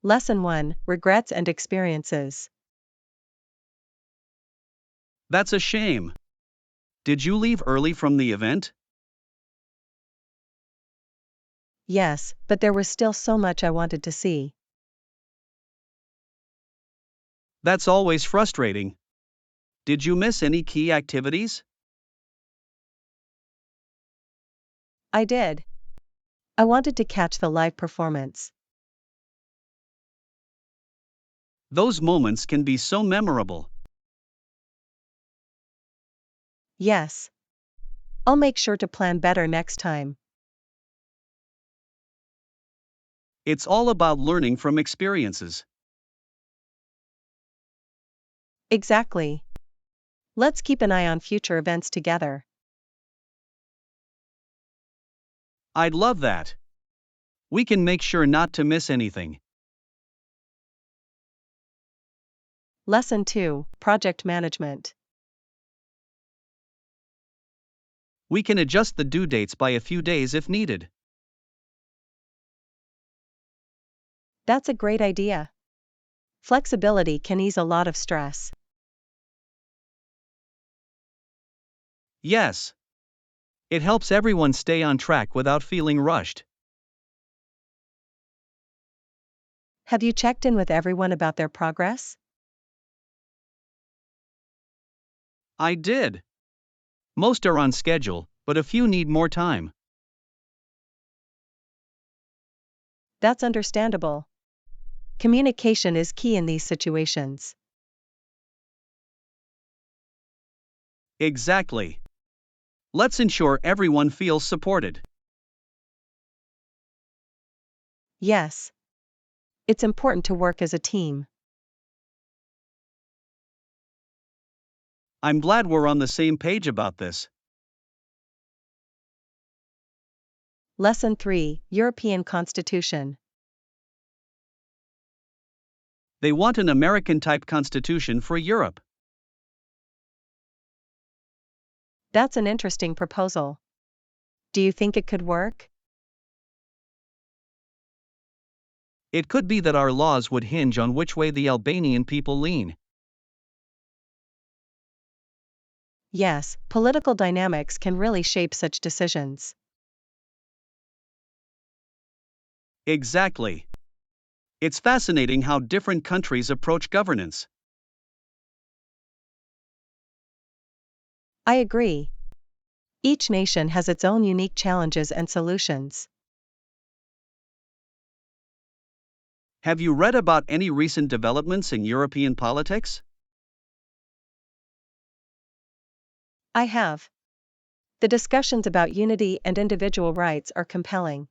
Lesson 1: Regrets and Experiences. That's a shame. Did you leave early from the event? Yes, but there was still so much I wanted to see. That's always frustrating. Did you miss any key activities? I did. I wanted to catch the live performance. Those moments can be so memorable. Yes. I'll make sure to plan better next time. It's all about learning from experiences. Exactly. Let's keep an eye on future events together. I'd love that. We can make sure not to miss anything. Lesson 2: Project Management. We can adjust the due dates by a few days if needed. That's a great idea. Flexibility can ease a lot of stress. Yes. It helps everyone stay on track without feeling rushed. Have you checked in with everyone about their progress? I did. Most are on schedule, but a few need more time. That's understandable. Communication is key in these situations. Exactly. Let's ensure everyone feels supported. Yes. It's important to work as a team. I'm glad we're on the same page about this. Lesson 3: European Constitution. They want an American type constitution for Europe. That's an interesting proposal. Do you think it could work? It could be that our laws would hinge on which way the Albanian people lean. Yes, political dynamics can really shape such decisions. Exactly. It's fascinating how different countries approach governance. I agree. Each nation has its own unique challenges and solutions. Have you read about any recent developments in European politics? I have. The discussions about unity and individual rights are compelling.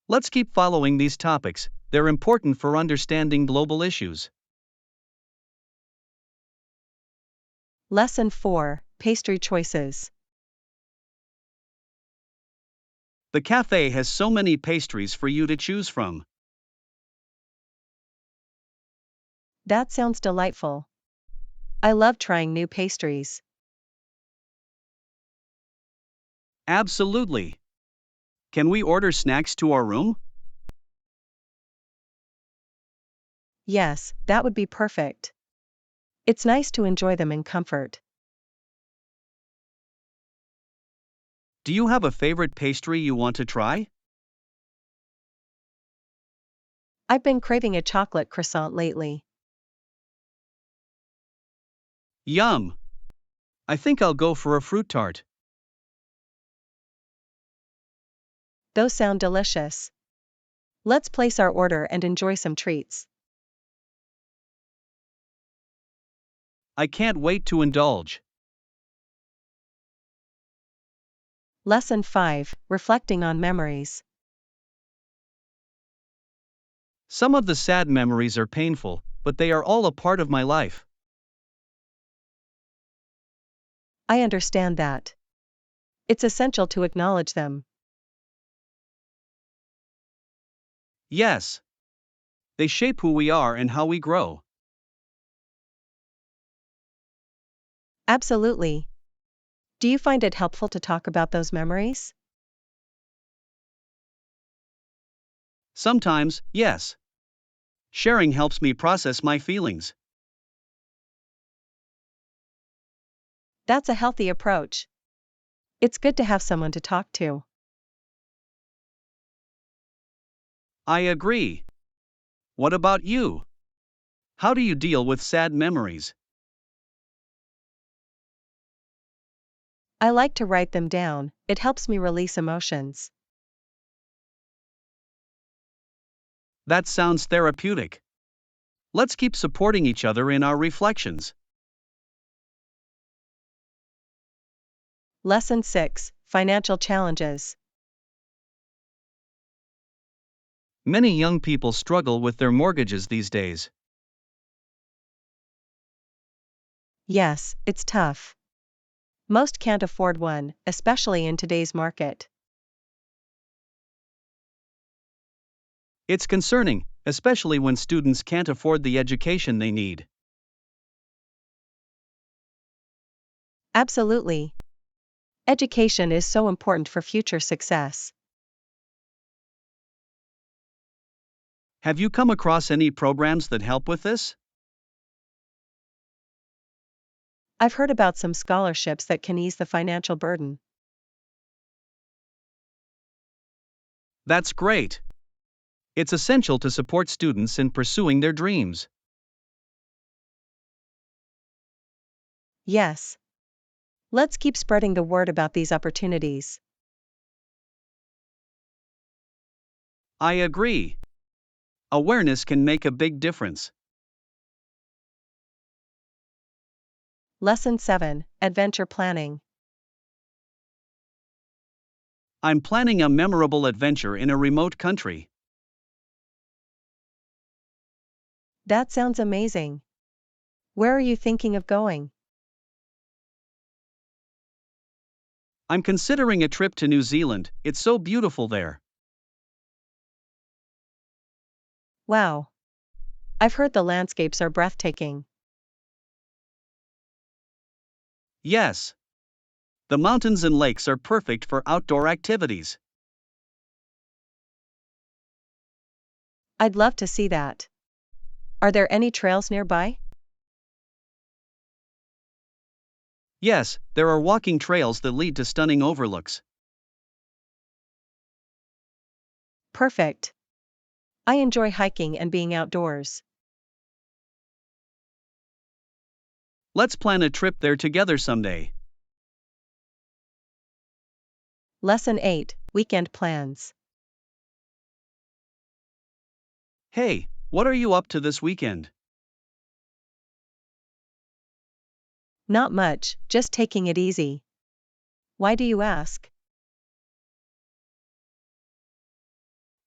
Let's keep following these topics, they're important for understanding global issues. Lesson 4: Pastry Choices. The cafe has so many pastries for you to choose from. That sounds delightful. I love trying new pastries. Absolutely. Can we order snacks to our room? Yes, that would be perfect. It's nice to enjoy them in comfort. Do you have a favorite pastry you want to try? I've been craving a chocolate croissant lately. Yum! I think I'll go for a fruit tart. Those sound delicious. Let's place our order and enjoy some treats. I can't wait to indulge. Lesson 5: Reflecting on Memories. Some of the sad memories are painful, but they are all a part of my life. I understand that. It's essential to acknowledge them. Yes. They shape who we are and how we grow. Absolutely. Do you find it helpful to talk about those memories? Sometimes, yes. Sharing helps me process my feelings. That's a healthy approach. It's good to have someone to talk to. I agree. What about you? How do you deal with sad memories? I like to write them down, it helps me release emotions. That sounds therapeutic. Let's keep supporting each other in our reflections. Lesson 6: Financial Challenges. Many young people struggle with their mortgages these days. Yes, it's tough. Most can't afford one, especially in today's market. It's concerning, especially when students can't afford the education they need. Absolutely. Education is so important for future success. Have you come across any programs that help with this? I've heard about some scholarships that can ease the financial burden. That's great. It's essential to support students in pursuing their dreams. Yes. Let's keep spreading the word about these opportunities. I agree. Awareness can make a big difference. Lesson 7: Adventure Planning. I'm planning a memorable adventure in a remote country. That sounds amazing. Where are you thinking of going? I'm considering a trip to New Zealand, it's so beautiful there. Wow. I've heard the landscapes are breathtaking. Yes. The mountains and lakes are perfect for outdoor activities. I'd love to see that. Are there any trails nearby? Yes, there are walking trails that lead to stunning overlooks. Perfect. I enjoy hiking and being outdoors. Let's plan a trip there together someday. Lesson 8: Weekend Plans. Hey, what are you up to this weekend? Not much, just taking it easy. Why do you ask?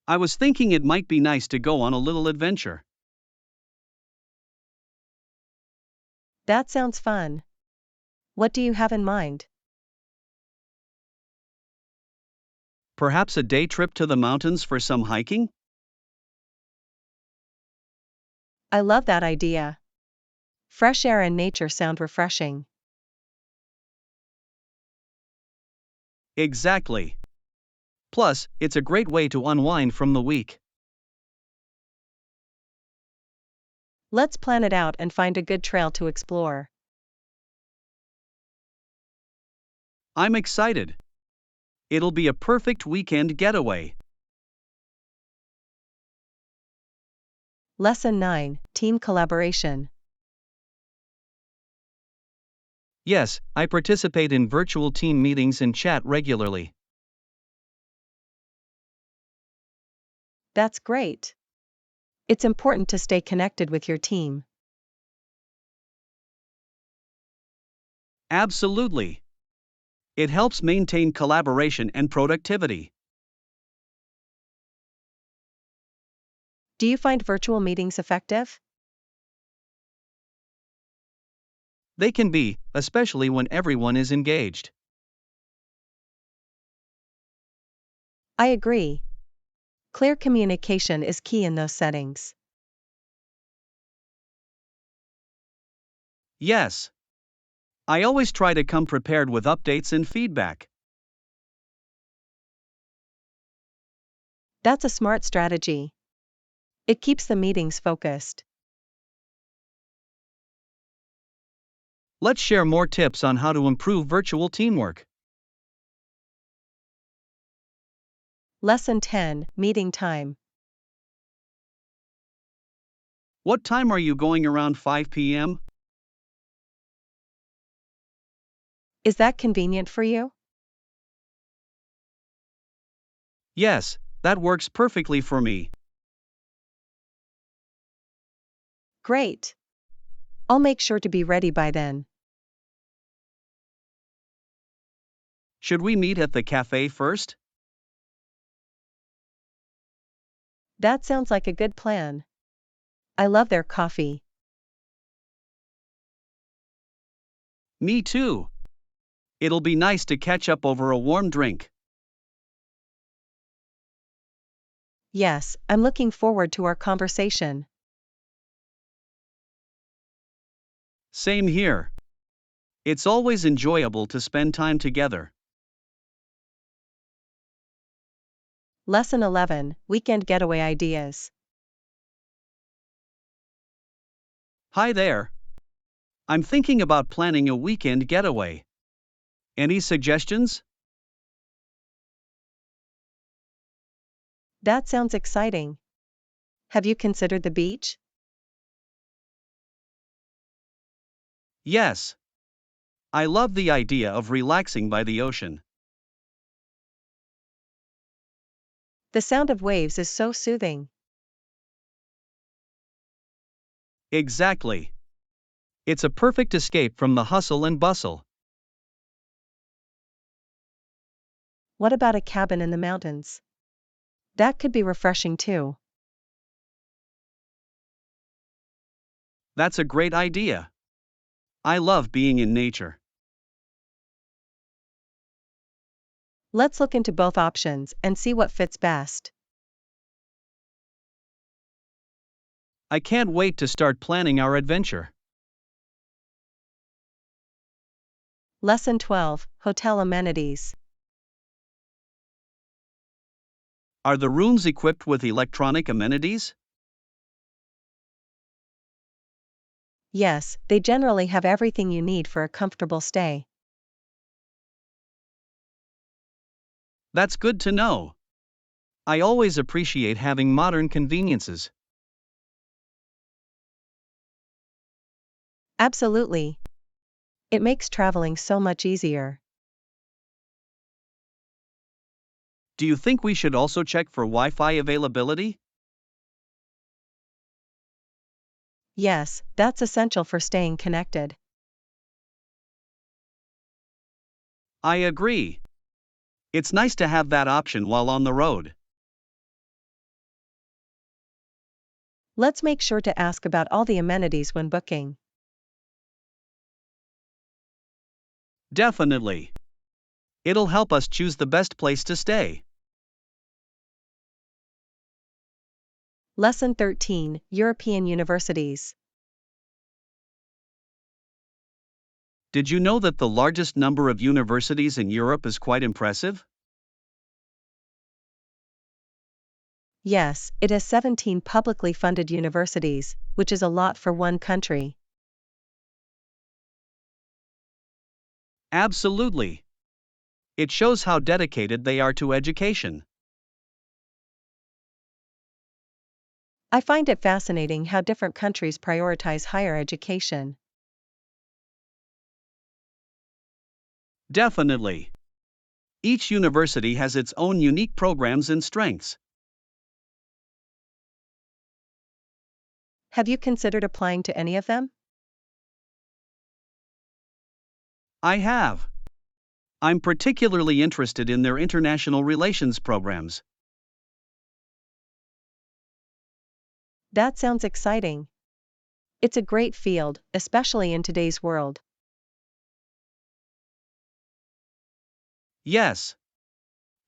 I was thinking it might be nice to go on a little adventure. That sounds fun. What do you have in mind? Perhaps a day trip to the mountains for some hiking? I love that idea. Fresh air and nature sound refreshing. Exactly. Plus, it's a great way to unwind from the week. Let's plan it out and find a good trail to explore. I'm excited. It'll be a perfect weekend getaway. Lesson 9: Team Collaboration. Yes, I participate in virtual team meetings and chat regularly. That's great. It's important to stay connected with your team. Absolutely. It helps maintain collaboration and productivity. Do you find virtual meetings effective? They can be, especially when everyone is engaged. I agree. Clear communication is key in those settings. Yes. I always try to come prepared with updates and feedback. That's a smart strategy. It keeps the meetings focused. Let's share more tips on how to improve virtual teamwork. Lesson 10, Meeting Time. What time are you going around 5 p.m.? Is that convenient for you? Yes, that works perfectly for me. Great. I'll make sure to be ready by then. Should we meet at the cafe first? That sounds like a good plan. I love their coffee. Me too. It'll be nice to catch up over a warm drink. Yes, I'm looking forward to our conversation. Same here. It's always enjoyable to spend time together. Lesson 11, Weekend Getaway Ideas. Hi there. I'm thinking about planning a weekend getaway. Any suggestions? That sounds exciting. Have you considered the beach? Yes. I love the idea of relaxing by the ocean. The sound of waves is so soothing. Exactly. It's a perfect escape from the hustle and bustle. What about a cabin in the mountains? That could be refreshing too. That's a great idea. I love being in nature. Let's look into both options and see what fits best. I can't wait to start planning our adventure. Lesson 12, Hotel Amenities. Are the rooms equipped with electronic amenities? Yes, they generally have everything you need for a comfortable stay. That's good to know. I always appreciate having modern conveniences. Absolutely. It makes traveling so much easier. Do you think we should also check for Wi-Fi availability? Yes, that's essential for staying connected. I agree. It's nice to have that option while on the road. Let's make sure to ask about all the amenities when booking. Definitely. It'll help us choose the best place to stay. Lesson 13, European Universities. Did you know that the largest number of universities in Europe is quite impressive? Yes, it has 17 publicly funded universities, which is a lot for one country. Absolutely. It shows how dedicated they are to education. I find it fascinating how different countries prioritize higher education. Definitely. Each university has its own unique programs and strengths. Have you considered applying to any of them? I have. I'm particularly interested in their international relations programs. That sounds exciting. It's a great field, especially in today's world. Yes.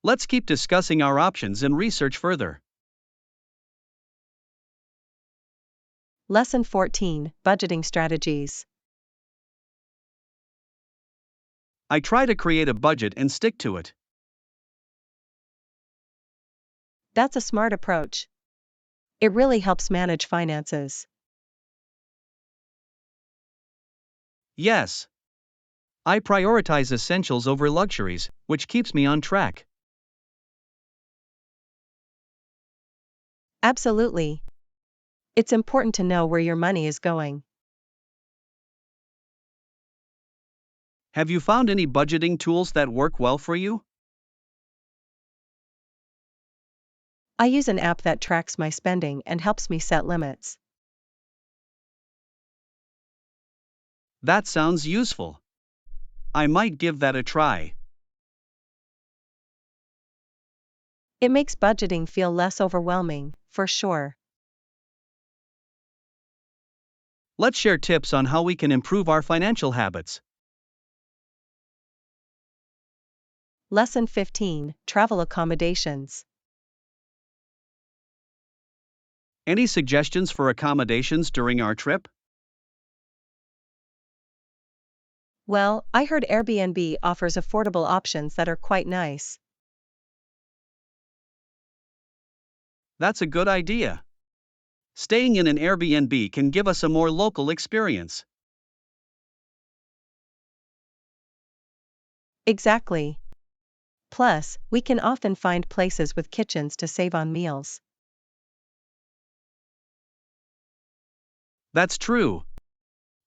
Let's keep discussing our options and research further. Lesson 14, Budgeting Strategies. I try to create a budget and stick to it. That's a smart approach. It really helps manage finances. Yes. I prioritize essentials over luxuries, which keeps me on track. Absolutely. It's important to know where your money is going. Have you found any budgeting tools that work well for you? I use an app that tracks my spending and helps me set limits. That sounds useful. I might give that a try. It makes budgeting feel less overwhelming, for sure. Let's share tips on how we can improve our financial habits. Lesson 15: Travel Accommodations. Any suggestions for accommodations during our trip? Well, I heard Airbnb offers affordable options that are quite nice. That's a good idea. Staying in an Airbnb can give us a more local experience. Exactly. Plus, we can often find places with kitchens to save on meals. That's true.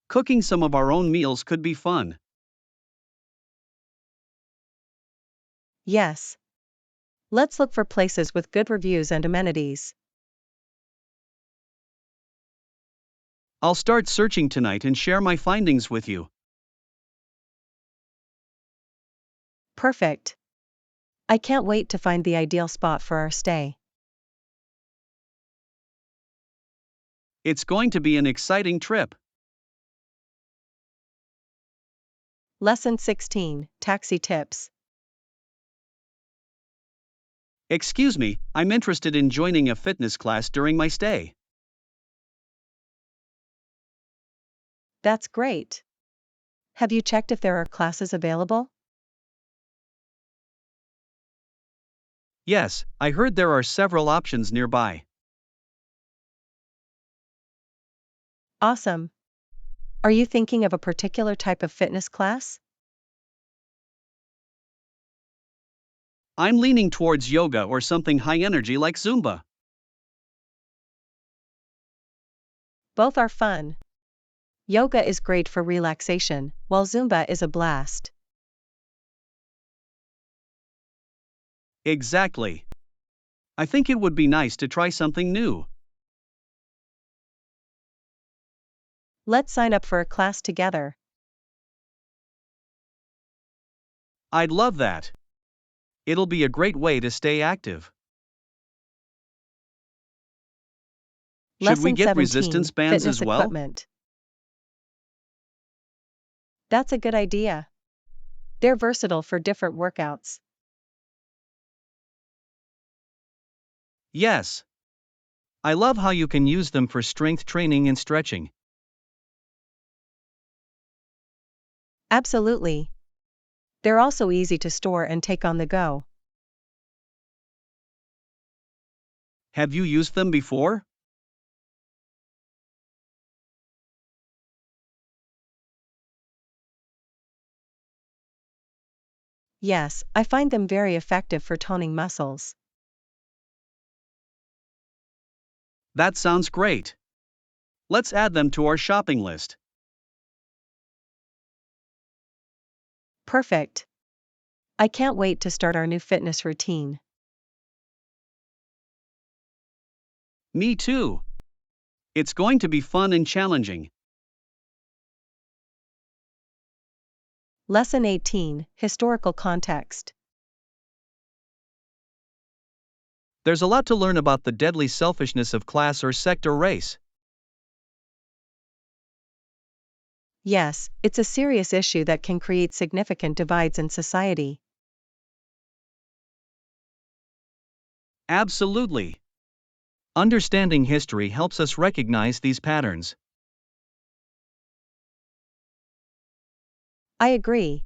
Cooking some of our own meals could be fun. Yes. Let's look for places with good reviews and amenities. I'll start searching tonight and share my findings with you. Perfect. I can't wait to find the ideal spot for our stay. It's going to be an exciting trip. Lesson 16: Taxi Tips. Excuse me, I'm interested in joining a fitness class during my stay. That's great. Have you checked if there are classes available? Yes, I heard there are several options nearby. Awesome. Are you thinking of a particular type of fitness class? I'm leaning towards yoga or something high energy like Zumba. Both are fun. Yoga is great for relaxation, while Zumba is a blast. Exactly. I think it would be nice to try something new. Let's sign up for a class together. I'd love that. It'll be a great way to stay active. Should we Lesson get resistance 17: bands Fitness as well? Equipment. That's a good idea. They're versatile for different workouts. Yes. I love how you can use them for strength training and stretching. Absolutely. They're also easy to store and take on the go. Have you used them before? Yes, I find them very effective for toning muscles. That sounds great. Let's add them to our shopping list. Perfect. I can't wait to start our new fitness routine. Me too. It's going to be fun and challenging. Lesson 18: Historical Context. There's a lot to learn about the deadly selfishness of class or sect or race. Yes, it's a serious issue that can create significant divides in society. Absolutely. Understanding history helps us recognize these patterns. I agree.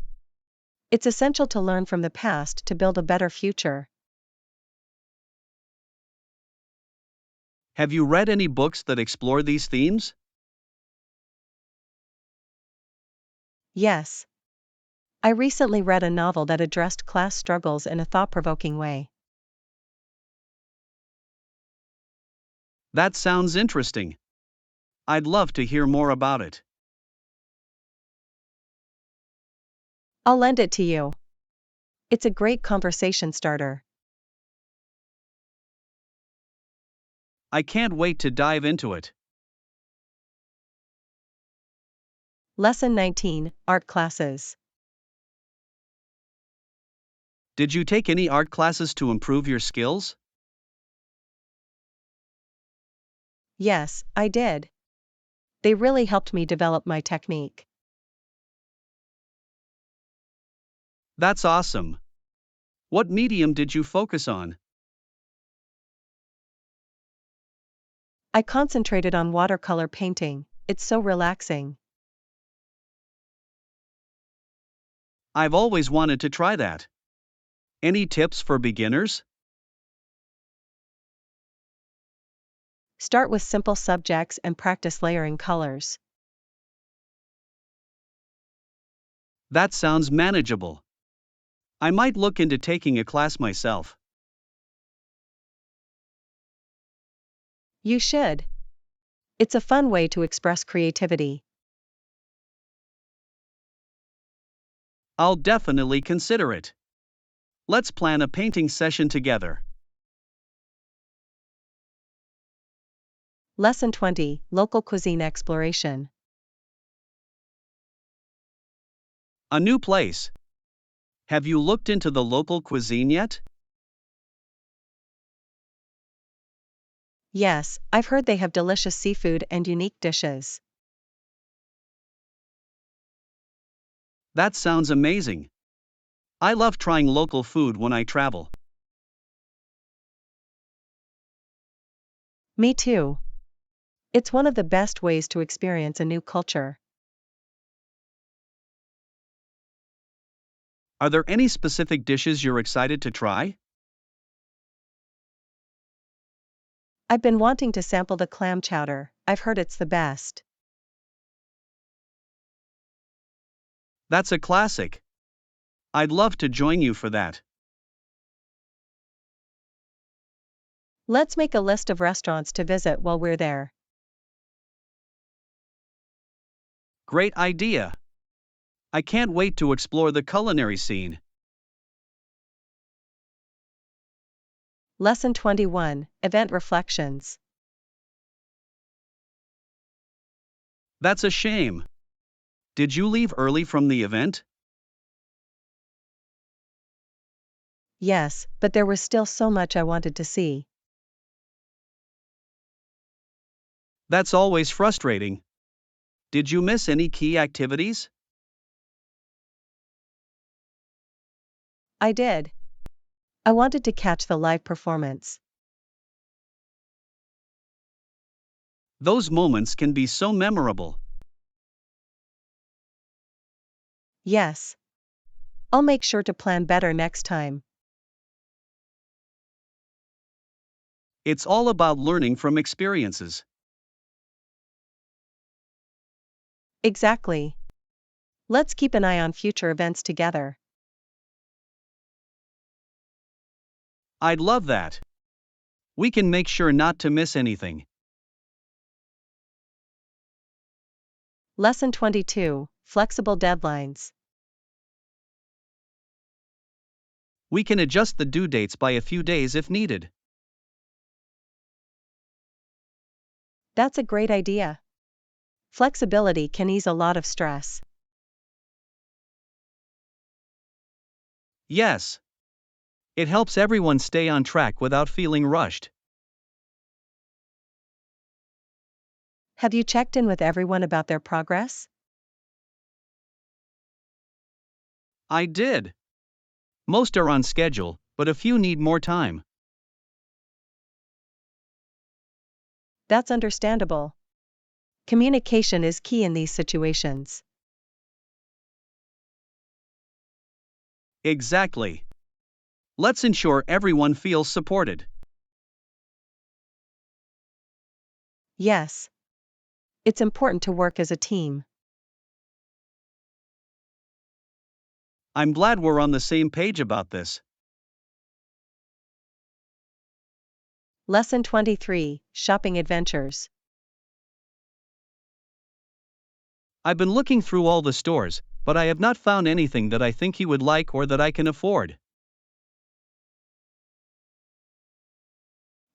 It's essential to learn from the past to build a better future. Have you read any books that explore these themes? Yes. I recently read a novel that addressed class struggles in a thought-provoking way. That sounds interesting. I'd love to hear more about it. I'll lend it to you. It's a great conversation starter. I can't wait to dive into it. Lesson 19, Art Classes. Did you take any art classes to improve your skills? Yes, I did. They really helped me develop my technique. That's awesome. What medium did you focus on? I concentrated on watercolor painting, it's so relaxing. I've always wanted to try that. Any tips for beginners? Start with simple subjects and practice layering colors. That sounds manageable. I might look into taking a class myself. You should. It's a fun way to express creativity. I'll definitely consider it. Let's plan a painting session together. Lesson 20, Local Cuisine Exploration. A new place. Have you looked into the local cuisine yet? Yes, I've heard they have delicious seafood and unique dishes. That sounds amazing. I love trying local food when I travel. Me too. It's one of the best ways to experience a new culture. Are there any specific dishes you're excited to try? I've been wanting to sample the clam chowder, I've heard it's the best. That's a classic. I'd love to join you for that. Let's make a list of restaurants to visit while we're there. Great idea. I can't wait to explore the culinary scene. Lesson 21, Event Reflections. That's a shame. Did you leave early from the event? Yes, but there was still so much I wanted to see. That's always frustrating. Did you miss any key activities? I did. I wanted to catch the live performance. Those moments can be so memorable. Yes. I'll make sure to plan better next time. It's all about learning from experiences. Exactly. Let's keep an eye on future events together. I'd love that. We can make sure not to miss anything. Lesson 22, Flexible Deadlines. We can adjust the due dates by a few days if needed. That's a great idea. Flexibility can ease a lot of stress. Yes. It helps everyone stay on track without feeling rushed. Have you checked in with everyone about their progress? I did. Most are on schedule, but a few need more time. That's understandable. Communication is key in these situations. Exactly. Let's ensure everyone feels supported. Yes. It's important to work as a team. I'm glad we're on the same page about this. Lesson 23, Shopping Adventures. I've been looking through all the stores, but I have not found anything that I think he would like or that I can afford.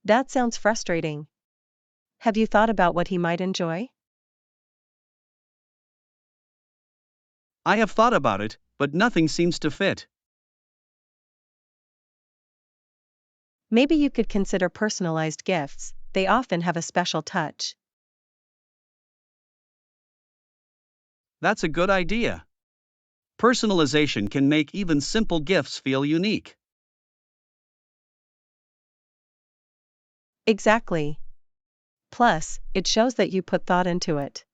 That sounds frustrating. Have you thought about what he might enjoy? I have thought about it, but nothing seems to fit. Maybe you could consider personalized gifts, they often have a special touch. That's a good idea. Personalization can make even simple gifts feel unique. Exactly. Plus, it shows that you put thought into it.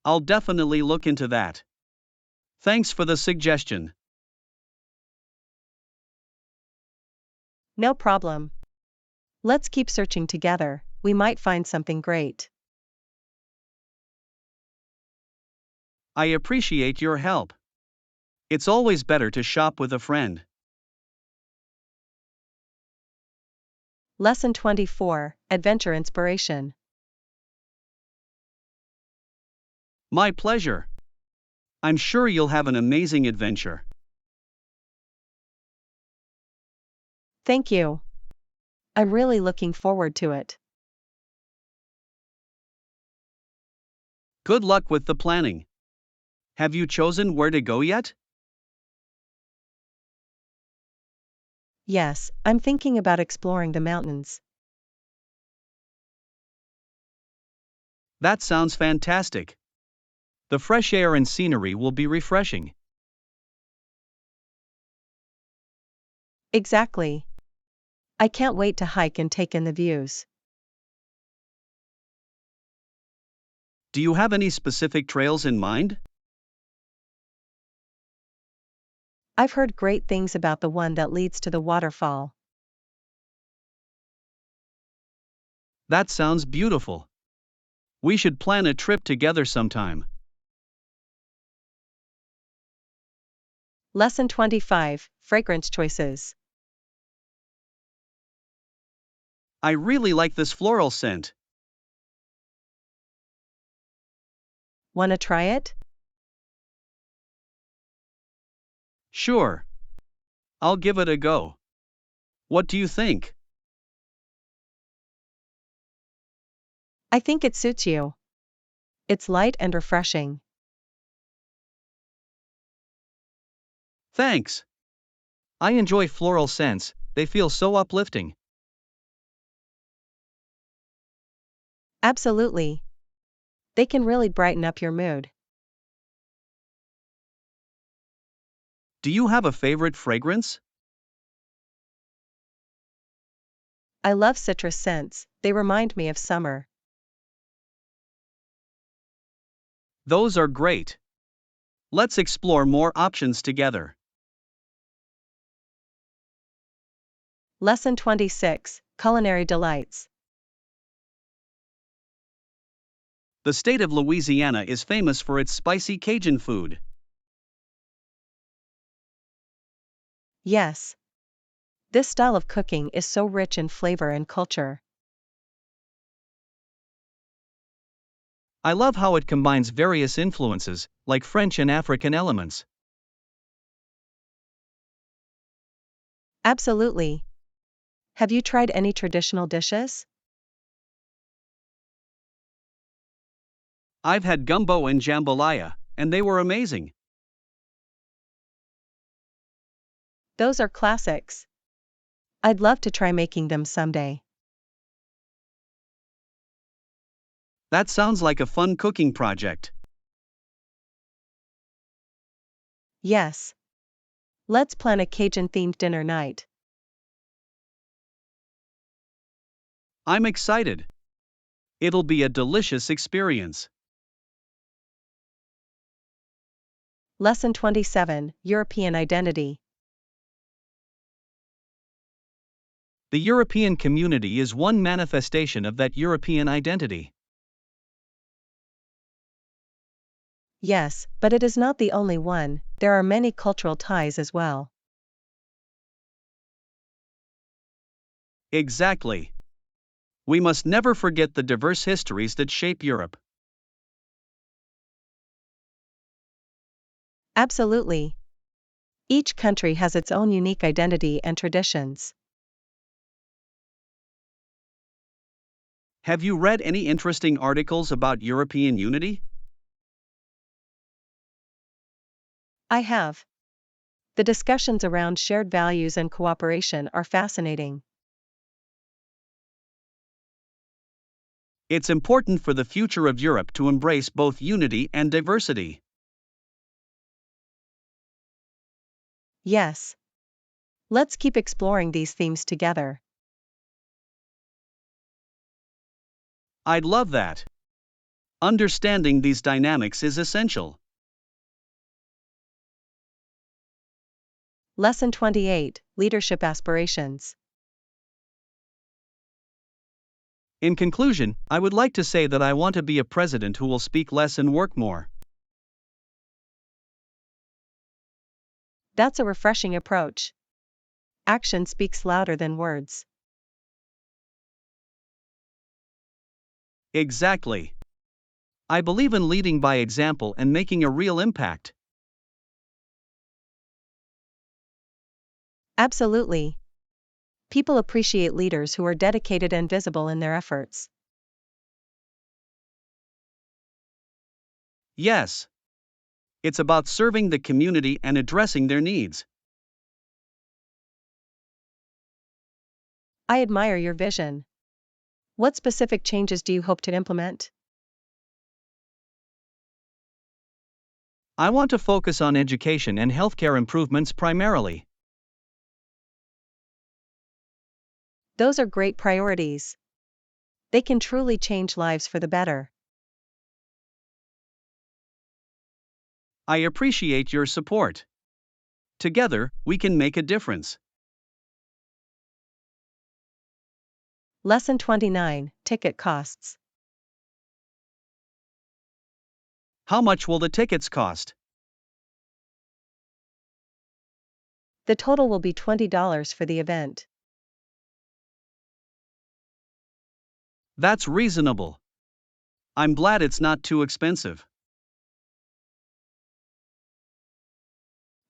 I'll definitely look into that. Thanks for the suggestion. No problem. Let's keep searching together, we might find something great. I appreciate your help. It's always better to shop with a friend. Lesson 24, Adventure Inspiration. My pleasure. I'm sure you'll have an amazing adventure. Thank you. I'm really looking forward to it. Good luck with the planning. Have you chosen where to go yet? Yes, I'm thinking about exploring the mountains. That sounds fantastic. The fresh air and scenery will be refreshing. Exactly. I can't wait to hike and take in the views. Do you have any specific trails in mind? I've heard great things about the one that leads to the waterfall. That sounds beautiful. We should plan a trip together sometime. Lesson 25, Fragrance Choices. I really like this floral scent. Wanna try it? Sure. I'll give it a go. What do you think? I think it suits you. It's light and refreshing. Thanks. I enjoy floral scents, they feel so uplifting. Absolutely. They can really brighten up your mood. Do you have a favorite fragrance? I love citrus scents, they remind me of summer. Those are great. Let's explore more options together. Lesson 26, Culinary Delights. The state of Louisiana is famous for its spicy Cajun food. Yes. This style of cooking is so rich in flavor and culture. I love how it combines various influences, like French and African elements. Absolutely. Have you tried any traditional dishes? I've had gumbo and jambalaya, and they were amazing. Those are classics. I'd love to try making them someday. That sounds like a fun cooking project. Yes. Let's plan a Cajun-themed dinner night. I'm excited. It'll be a delicious experience. Lesson 27, European Identity. The European community is one manifestation of that European identity. Yes, but it is not the only one, there are many cultural ties as well. Exactly. We must never forget the diverse histories that shape Europe. Absolutely. Each country has its own unique identity and traditions. Have you read any interesting articles about European unity? I have. The discussions around shared values and cooperation are fascinating. It's important for the future of Europe to embrace both unity and diversity. Yes. Let's keep exploring these themes together. I'd love that. Understanding these dynamics is essential. Lesson 28: Leadership Aspirations. In conclusion, I would like to say that I want to be a president who will speak less and work more. That's a refreshing approach. Action speaks louder than words. Exactly. I believe in leading by example and making a real impact. Absolutely. People appreciate leaders who are dedicated and visible in their efforts. Yes. It's about serving the community and addressing their needs. I admire your vision. What specific changes do you hope to implement? I want to focus on education and healthcare improvements primarily. Those are great priorities. They can truly change lives for the better. I appreciate your support. Together, we can make a difference. Lesson 29: Ticket Costs. How much will the tickets cost? The total will be $20 for the event. That's reasonable. I'm glad it's not too expensive.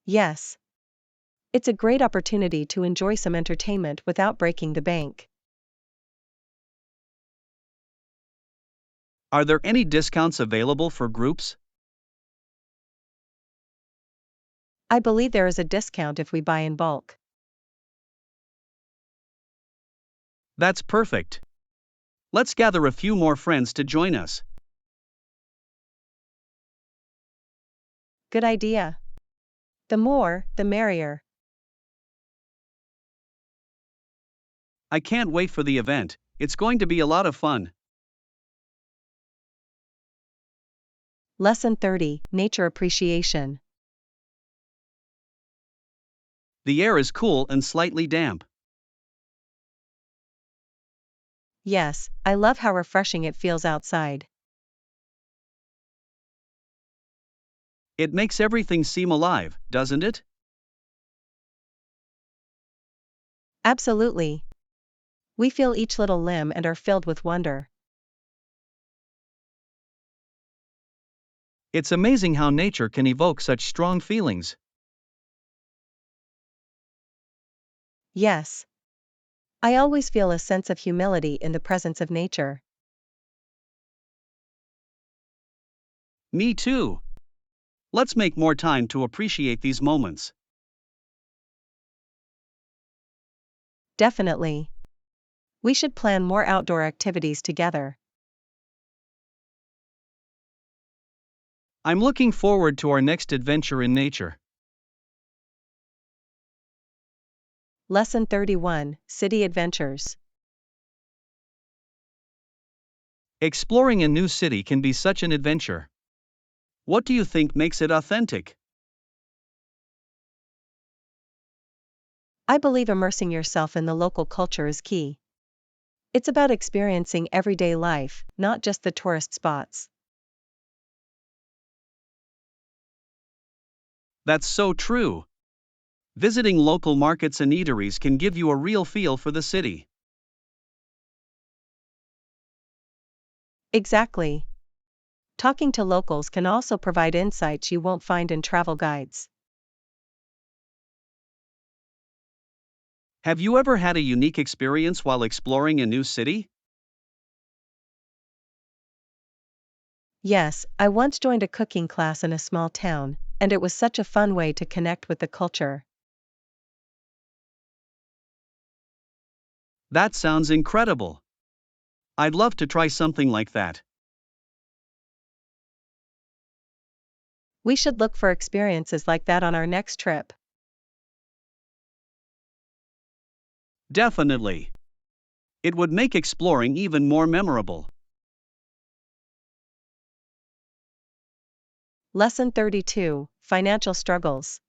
Yes. It's a great opportunity to enjoy some entertainment without breaking the bank. Are there any discounts available for groups? I believe there is a discount if we buy in bulk. That's perfect. Let's gather a few more friends to join us. Good idea. The more, the merrier. I can't wait for the event, it's going to be a lot of fun. Lesson 30: Nature Appreciation. The air is cool and slightly damp. Yes, I love how refreshing it feels outside. It makes everything seem alive, doesn't it? Absolutely. We feel each little limb and are filled with wonder. It's amazing how nature can evoke such strong feelings. Yes. I always feel a sense of humility in the presence of nature. Me too. Let's make more time to appreciate these moments. Definitely. We should plan more outdoor activities together. I'm looking forward to our next adventure in nature. Lesson 31: City Adventures. Exploring a new city can be such an adventure. What do you think makes it authentic? I believe immersing yourself in the local culture is key. It's about experiencing everyday life, not just the tourist spots. That's so true. Visiting local markets and eateries can give you a real feel for the city. Exactly. Talking to locals can also provide insights you won't find in travel guides. Have you ever had a unique experience while exploring a new city? Yes, I once joined a cooking class in a small town, and it was such a fun way to connect with the culture. That sounds incredible. I'd love to try something like that. We should look for experiences like that on our next trip. Definitely. It would make exploring even more memorable. Lesson 32: Financial Struggles.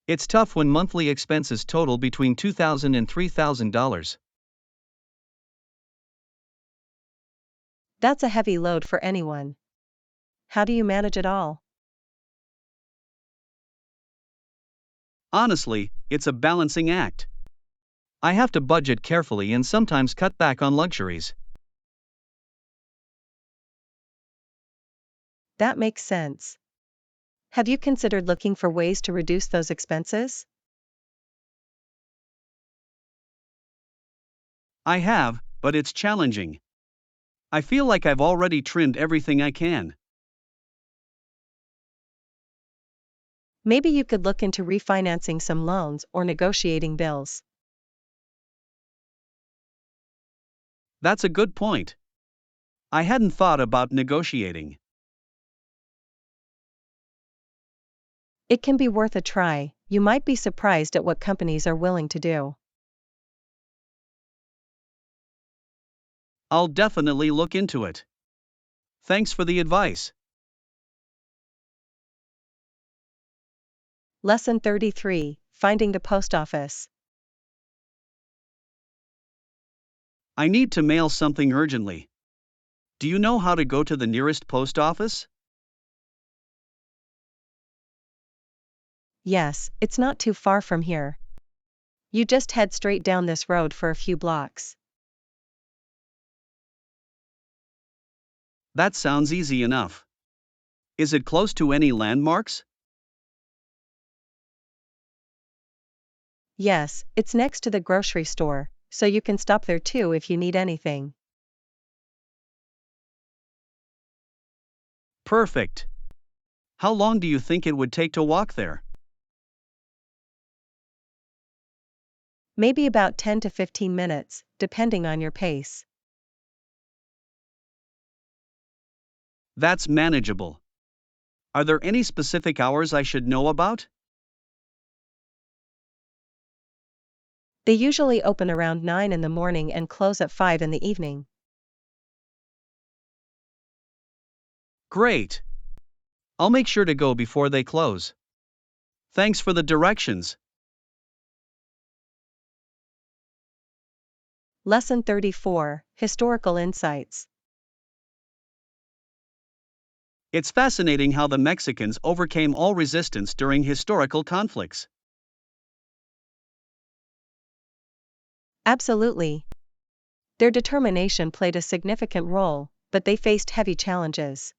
It's tough when monthly expenses total between $2,000 and $3,000. That's a heavy load for anyone. How do you manage it all? Honestly, it's a balancing act. I have to budget carefully and sometimes cut back on luxuries. That makes sense. Have you considered looking for ways to reduce those expenses? I have, but it's challenging. I feel like I've already trimmed everything I can. Maybe you could look into refinancing some loans or negotiating bills. That's a good point. I hadn't thought about negotiating. It can be worth a try. You might be surprised at what companies are willing to do. I'll definitely look into it. Thanks for the advice. Lesson 33: Finding the post office. I need to mail something urgently. Do you know how to go to the nearest post office? Yes, it's not too far from here. You just head straight down this road for a few blocks. That sounds easy enough. Is it close to any landmarks? Yes, it's next to the grocery store, so you can stop there too if you need anything. Perfect. How long do you think it would take to walk there? Maybe about 10 to 15 minutes, depending on your pace. That's manageable. Are there any specific hours I should know about? They usually open around 9 in the morning and close at 5 in the evening. Great. I'll make sure to go before they close. Thanks for the directions. Lesson 34: Historical Insights. It's fascinating how the Mexicans overcame all resistance during historical conflicts. Absolutely. Their determination played a significant role, but they faced heavy challenges.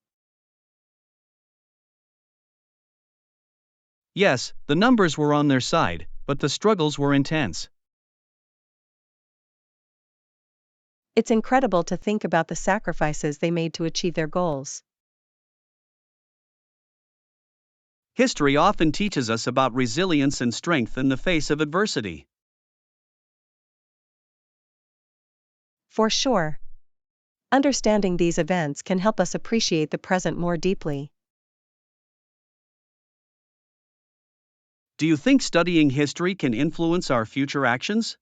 Yes, the numbers were on their side, but the struggles were intense. It's incredible to think about the sacrifices they made to achieve their goals. History often teaches us about resilience and strength in the face of adversity. For sure. Understanding these events can help us appreciate the present more deeply. Do you think studying history can influence our future actions?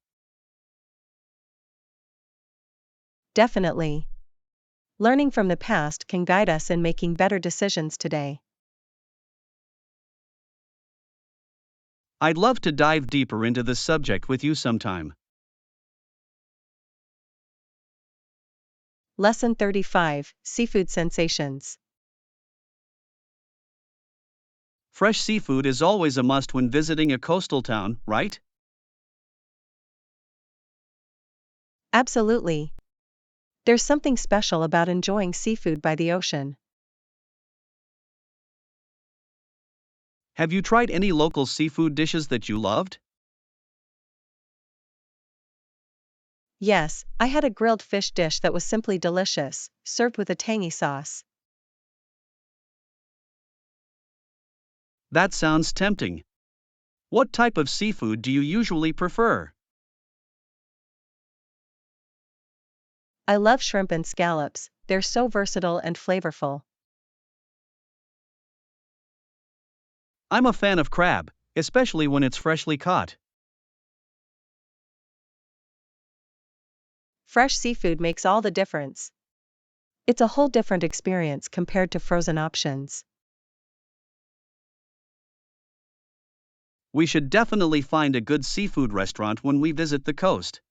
Definitely. Learning from the past can guide us in making better decisions today. I'd love to dive deeper into this subject with you sometime. Lesson 35, Seafood Sensations. Fresh seafood is always a must when visiting a coastal town, right? Absolutely. There's something special about enjoying seafood by the ocean. Have you tried any local seafood dishes that you loved? Yes, I had a grilled fish dish that was simply delicious, served with a tangy sauce. That sounds tempting. What type of seafood do you usually prefer? I love shrimp and scallops, they're so versatile and flavorful. I'm a fan of crab, especially when it's freshly caught. Fresh seafood makes all the difference. It's a whole different experience compared to frozen options. We should definitely find a good seafood restaurant when we visit the coast.